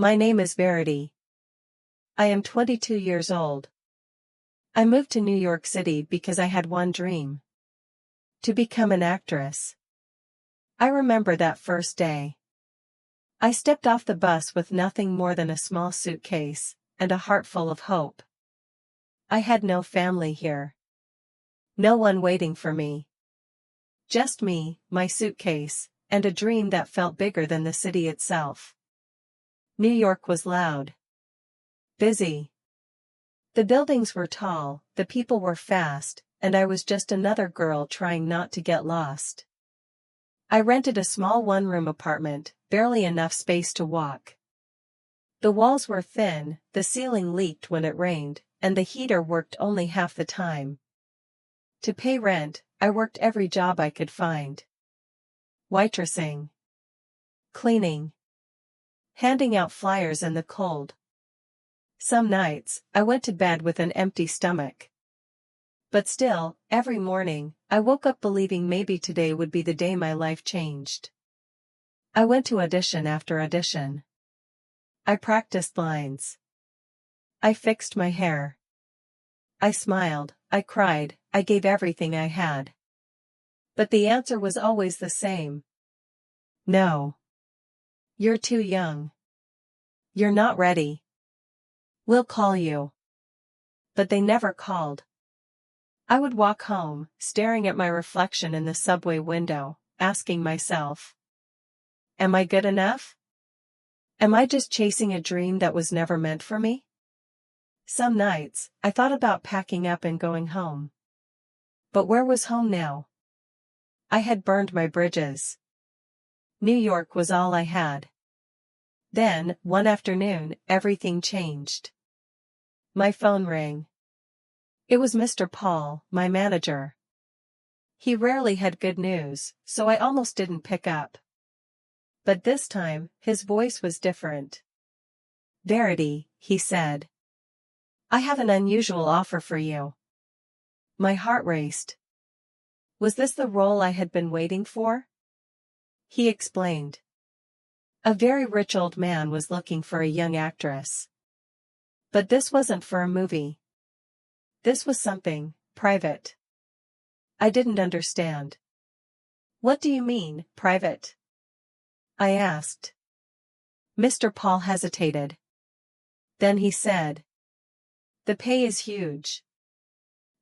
My name is Verity. I am 22 years old. I moved to New York City because I had one dream: to become an actress. I remember that first day. I stepped off the bus with nothing more than a small suitcase and a heart full of hope. I had no family here. No one waiting for me. Just me, my suitcase, and a dream that felt bigger than the city itself. New York was loud. Busy. The buildings were tall, the people were fast, and I was just another girl trying not to get lost. I rented a small one-room apartment, barely enough space to walk. The walls were thin, the ceiling leaked when it rained, and the heater worked only half the time. To pay rent, I worked every job I could find. Waitressing. Cleaning. Handing out flyers in the cold. Some nights, I went to bed with an empty stomach. But still, every morning, I woke up believing maybe today would be the day my life changed. I went to audition after audition. I practiced lines. I fixed my hair. I smiled, I cried, I gave everything I had. But the answer was always the same. No. You're too young. You're not ready. We'll call you. But they never called. I would walk home, staring at my reflection in the subway window, asking myself, am I good enough? Am I just chasing a dream that was never meant for me? Some nights, I thought about packing up and going home. But where was home now? I had burned my bridges. New York was all I had. Then, one afternoon, everything changed. My phone rang. It was Mr. Paul, my manager. He rarely had good news, so I almost didn't pick up. But this time, his voice was different. Verity, he said. I have an unusual offer for you. My heart raced. Was this the role I had been waiting for? He explained. A very rich old man was looking for a young actress. But this wasn't for a movie. This was something private. I didn't understand. What do you mean, private? I asked. Mr. Paul hesitated. Then he said, the pay is huge.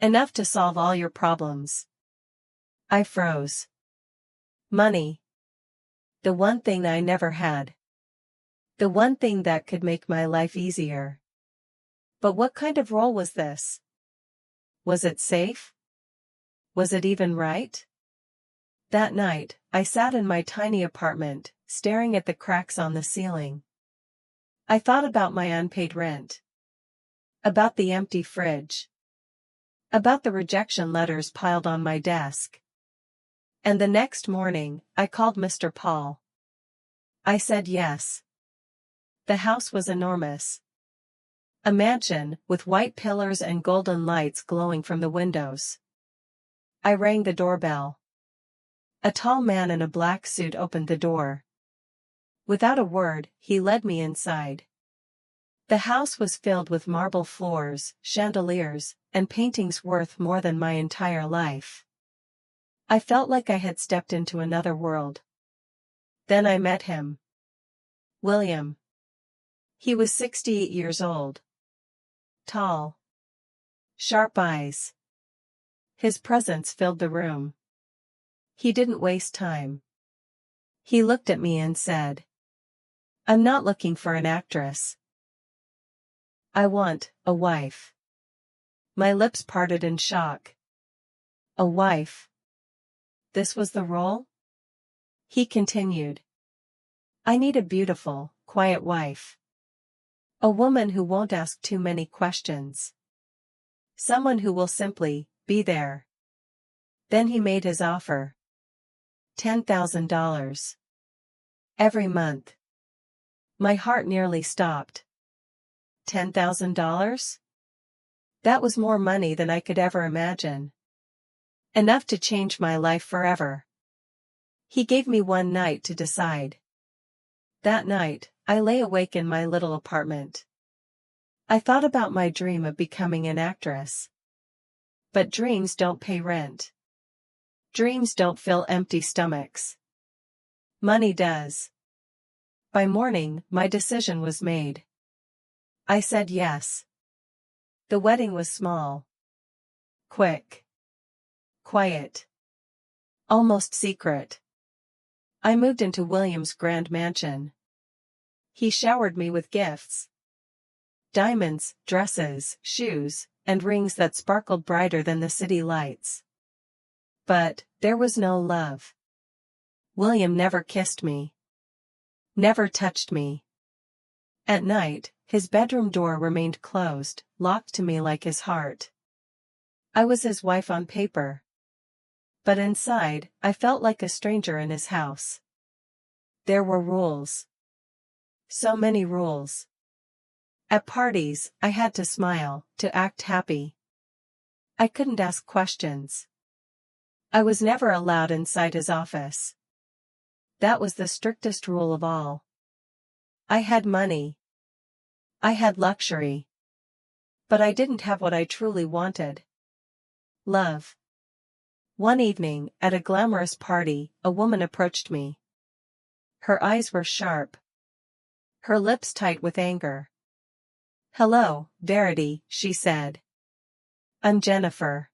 Enough to solve all your problems. I froze. Money. The one thing I never had. The one thing that could make my life easier. But what kind of role was this? Was it safe? Was it even right? That night, I sat in my tiny apartment, staring at the cracks on the ceiling. I thought about my unpaid rent. About the empty fridge. About the rejection letters piled on my desk. And the next morning, I called Mr. Paul. I said yes. The house was enormous. A mansion, with white pillars and golden lights glowing from the windows. I rang the doorbell. A tall man in a black suit opened the door. Without a word, he led me inside. The house was filled with marble floors, chandeliers, and paintings worth more than my entire life. I felt like I had stepped into another world. Then I met him. William. He was 68 years old. Tall. Sharp eyes. His presence filled the room. He didn't waste time. He looked at me and said, I'm not looking for an actress. I want a wife. My lips parted in shock. A wife. This was the role? He continued. I need a beautiful, quiet wife. A woman who won't ask too many questions. Someone who will simply be there. Then he made his offer. $10,000. Every month. My heart nearly stopped. $10,000? That was more money than I could ever imagine. Enough to change my life forever. He gave me one night to decide. That night, I lay awake in my little apartment. I thought about my dream of becoming an actress. But dreams don't pay rent. Dreams don't fill empty stomachs. Money does. By morning, my decision was made. I said yes. The wedding was small. Quick. Quiet. Almost secret. I moved into William's grand mansion. He showered me with gifts. Diamonds, dresses, shoes, and rings that sparkled brighter than the city lights. But there was no love. William never kissed me. Never touched me. At night, his bedroom door remained closed, locked to me like his heart. I was his wife on paper. But inside, I felt like a stranger in his house. There were rules. So many rules. At parties, I had to smile, to act happy. I couldn't ask questions. I was never allowed inside his office. That was the strictest rule of all. I had money. I had luxury. But I didn't have what I truly wanted. Love. One evening, at a glamorous party, a woman approached me. Her eyes were sharp. Her lips tight with anger. "Hello, Verity," she said. "I'm Jennifer.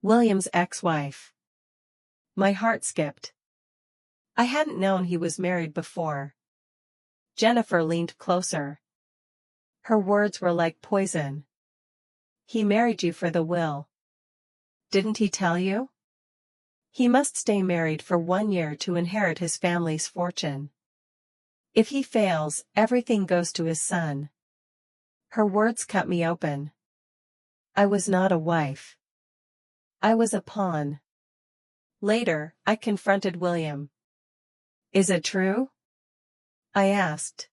William's ex-wife." My heart skipped. I hadn't known he was married before. Jennifer leaned closer. Her words were like poison. "He married you for the will. Didn't he tell you? He must stay married for 1 year to inherit his family's fortune. If he fails, everything goes to his son." Her words cut me open. I was not a wife. I was a pawn. Later, I confronted William. "Is it true?" I asked.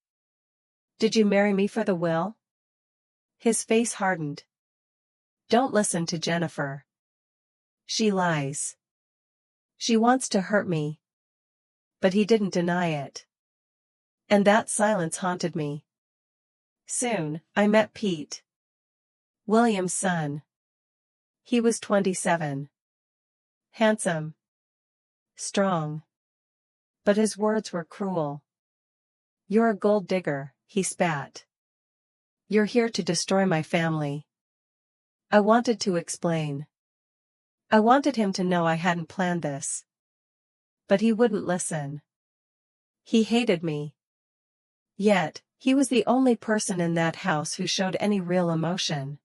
"Did you marry me for the will?" His face hardened. "Don't listen to Jennifer. She lies. She wants to hurt me." But he didn't deny it. And that silence haunted me. Soon, I met Pete. William's son. He was 27. Handsome. Strong. But his words were cruel. "You're a gold digger," he spat. "You're here to destroy my family." I wanted to explain. I wanted him to know I hadn't planned this. But he wouldn't listen. He hated me. Yet, he was the only person in that house who showed any real emotion.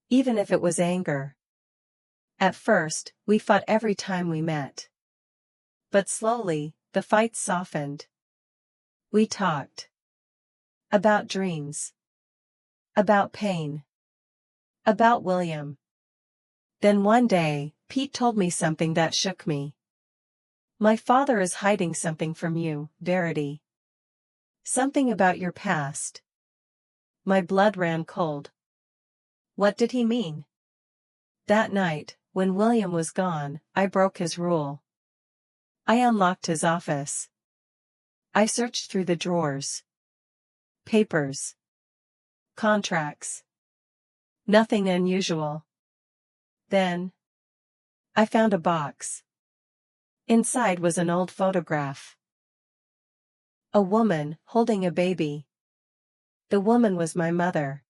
Even if it was anger. At first, we fought every time we met. But slowly, the fights softened. We talked. About dreams. About pain. About William. Then one day, Pete told me something that shook me. "My father is hiding something from you, Verity. Something about your past." My blood ran cold. What did he mean? That night, when William was gone, I broke his rule. I unlocked his office. I searched through the drawers. Papers. Contracts. Nothing unusual. Then, I found a box. Inside was an old photograph. A woman holding a baby. The woman was my mother.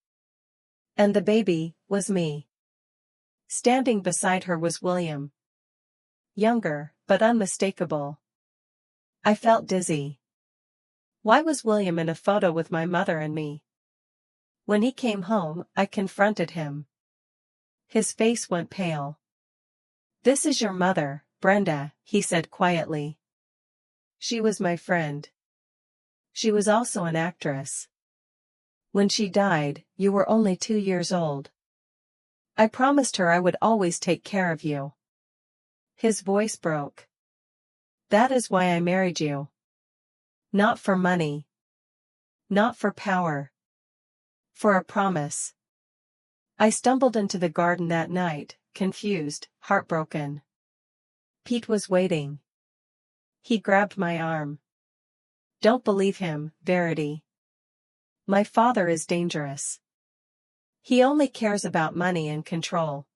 And the baby was me. Standing beside her was William. Younger, but unmistakable. I felt dizzy. Why was William in a photo with my mother and me? When he came home, I confronted him. His face went pale. "This is your mother, Brenda," he said quietly. "She was my friend. She was also an actress. When she died, you were only 2 years old. I promised her I would always take care of you." His voice broke. "That is why I married you. Not for money. Not for power. For a promise." I stumbled into the garden that night, confused, heartbroken. Pete was waiting. He grabbed my arm. Don't believe him, Verity. My father is dangerous. He only cares about money and control.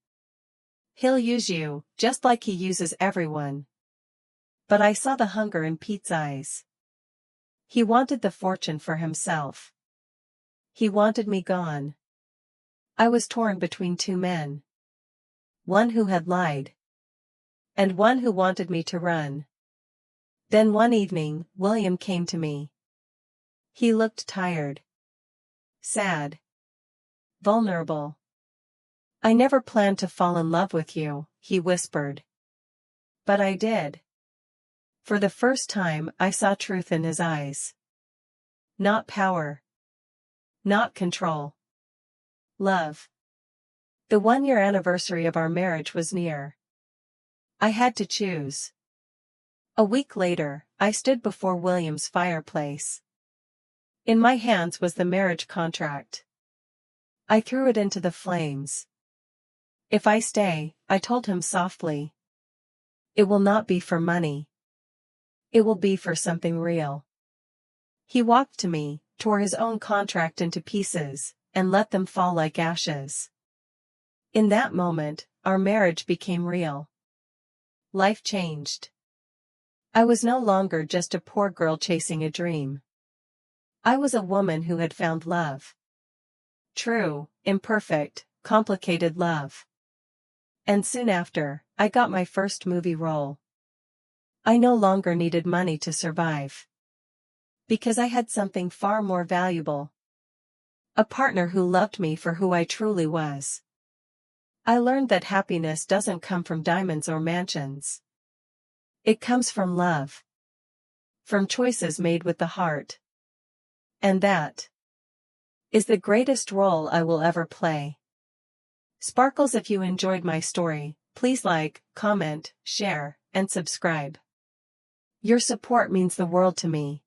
He'll use you, just like he uses everyone. But I saw the hunger in Pete's eyes. He wanted the fortune for himself. He wanted me gone. I was torn between two men. One who had lied. And one who wanted me to run. Then one evening, William came to me. He looked tired. Sad. Vulnerable. I never planned to fall in love with you, he whispered. But I did. For the first time, I saw truth in his eyes. Not power. Not control. Love. The 1-year anniversary of our marriage was near. I had to choose. A week later, I stood before William's fireplace. In my hands was the marriage contract. I threw it into the flames. If I stay, I told him softly, it will not be for money. It will be for something real. He walked to me, tore his own contract into pieces, and let them fall like ashes. In that moment, our marriage became real. Life changed. I was no longer just a poor girl chasing a dream. I was a woman who had found love. True, imperfect, complicated love. And soon after, I got my first movie role. I no longer needed money to survive. Because I had something far more valuable. A partner who loved me for who I truly was. I learned that happiness doesn't come from diamonds or mansions. It comes from love. From choices made with the heart. And that is the greatest role I will ever play. Sparkles, if you enjoyed my story, please like, comment, share, and subscribe. Your support means the world to me.